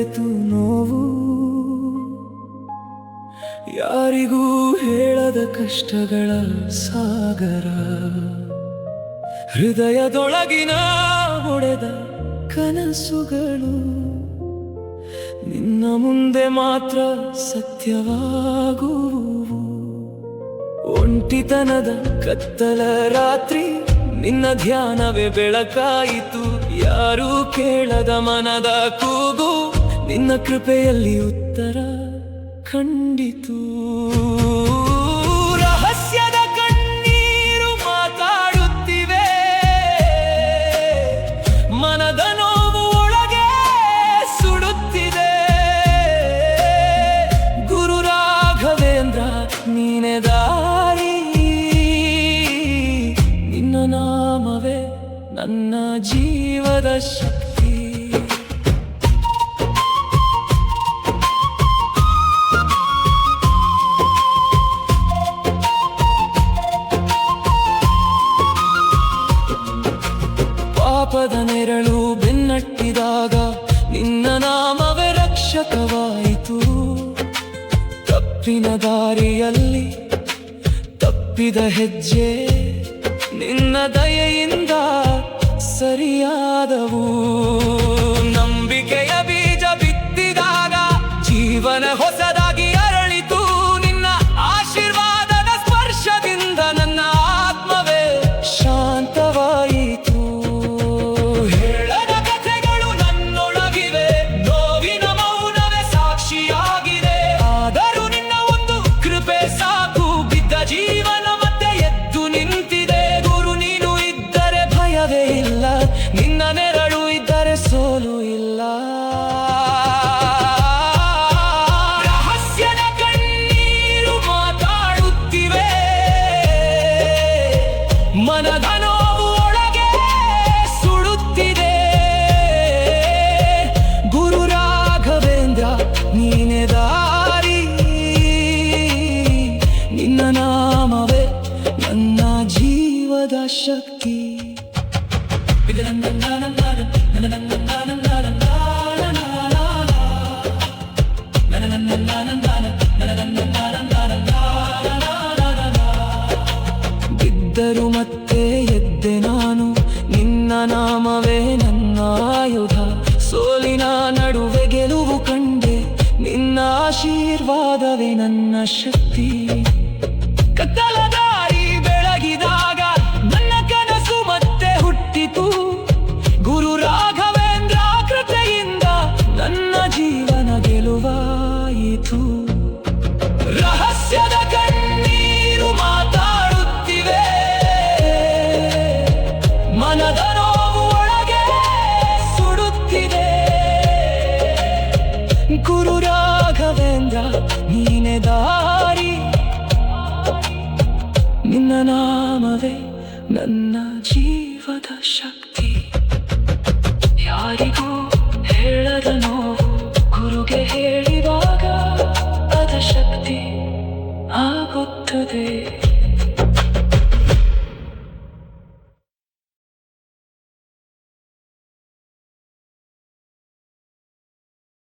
ಮರೆತು ನೋವು, ಯಾರಿಗೂ ಹೇಳದ ಕಷ್ಟಗಳ ಸಾಗರ, ಹೃದಯದೊಳಗಿನ ಒಡೆದ ಕನಸುಗಳು ನಿನ್ನ ಮುಂದೆ ಮಾತ್ರ ಸತ್ಯವಾಗುವು. ಒಂಟಿತನದ ಕತ್ತಲ ರಾತ್ರಿ ನಿನ್ನ ಧ್ಯಾನವೇ ಬೆಳಕಾಯಿತು. ಯಾರೂ ಕೇಳದ ಮನದ ಕೂಗು ನಿನ್ನ ಕೃಪೆಯಲ್ಲಿ ಉತ್ತರ ಕಂಡಿತು. ರಹಸ್ಯದ ಕಣ್ಣೀರು ಮಾತಾಡುತ್ತಿವೆ, ಮನದ ನೋವು ಒಳಗೆ ಸುಡುತ್ತಿದೆ. ಗುರು ರಾಘವೇಂದ್ರ ನೀನೆ ದಾರಿ, ನಿನ್ನ ನಾಮವೇ ನನ್ನ ಜೀವದ ಶಕ್ತಿ. ಪಾಪದ ನೆರಳು ಬೆನ್ನಟ್ಟಿದಾಗ ನಿನ್ನ ನಾಮವೇ ರಕ್ಷಕವಾಯಿತು. ತಪ್ಪಿನ ದಾರಿಯಲ್ಲಿ ತಪ್ಪಿದ ಹೆಜ್ಜೆ ನಿನ್ನ ದಯೆಯಿಂದ ಸರಿಯಾದವು. ನಂಬಿಕೆಯ ಬೀಜ ಬಿತ್ತಿದಾಗ ಜೀವನ ಹೊಸದಾಗಿ ಅರಳಿತು. ನಿನ್ನ ಆಶೀರ್ವಾದದ ಸ್ಪರ್ಶದಿಂದ ನನ್ನ ಆತ್ಮವೇ ಶಾಂತವಾಯಿತು. ಹೇಳದ ಕಥೆಗಳು ನನ್ನೊಳಗಿವೆ, ನೋವಿನ ಮೌನವೇ ಸಾಕ್ಷಿಯಾಗಿದೆ. ಆದರೂ ನಿನ್ನ ಒಂದು ಕೃಪೆ ಸಾಕು, ಬಿದ್ದ ಜೀವನ ಮತ್ತೆ ಎದ್ದು ನಿಂತಿದೆ. ಗುರು ನೀನು ಇದ್ದರೆ ಭಯವೇ ಇಲ್ಲ, ನಿನ್ನ ನೆರಳು ಇದ್ದರೆ ಸೋಲು ಇಲ್ಲ. ರಹಸ್ಯದ ಕಣ್ಣೀರು ಮಾತಾಡುತ್ತಿವೆ, ಮನದ ನೋವು ಒಳಗೆ ಸುಡುತ್ತಿದೆ. ಗುರು ರಾಘವೇಂದ್ರ ನೀನೆ ದಾರಿ, ನಿನ್ನ ನಾಮವೇ ನನ್ನ ಜೀವದ ಶಕ್ತಿ. ಬಿದ್ದರು ಮತ್ತೆ ಎದ್ದೆ ನಾನು, ನಿನ್ನ ನಾಮವೇ ನನ್ನ ಆಯುಧ. ಸೋಲಿನ ನಡುವೆ ಗೆಲುವು ಕಂಡೆ, ನಿನ್ನ ಆಶೀರ್ವಾದವೇ ನನ್ನ ಶಕ್ತಿ. ಕತ್ತಲ ದಾರಿ ಬೆಳಗಿದಾಗ ನನ್ನ ಕನಸು ಮತ್ತೆ ಹುಟ್ಟಿತು. ಗುರು ರಾಘವೇಂದ್ರ ಕೃಪೆಯಿಂದ ನನ್ನ ಜೀವನ ಗೆಲುವಾಯಿತು. ರಹಸ್ಯದ ಕಣ್ಣೀರು ಮಾತಾಡುತ್ತಿವೆ, ಮನದ ನೋವು ಒಳಗೆ ಸುಡುತ್ತಿದೆ. ಗುರು ರಾಘವೇಂದ್ರ ನೀನೆ ದಾರಿ, ನಿನ್ನ ನಾಮವೇ ನನ್ನ ಜೀವದ ಶಕ್ತಿ. ಯಾರಿಗೂ ಹೇಳದ ನೋವು ಗುರುಗೆ ಹೇಳಿದಾಗ ಅದ ಶಕ್ತಿ ಆಗುತ್ತದೆ.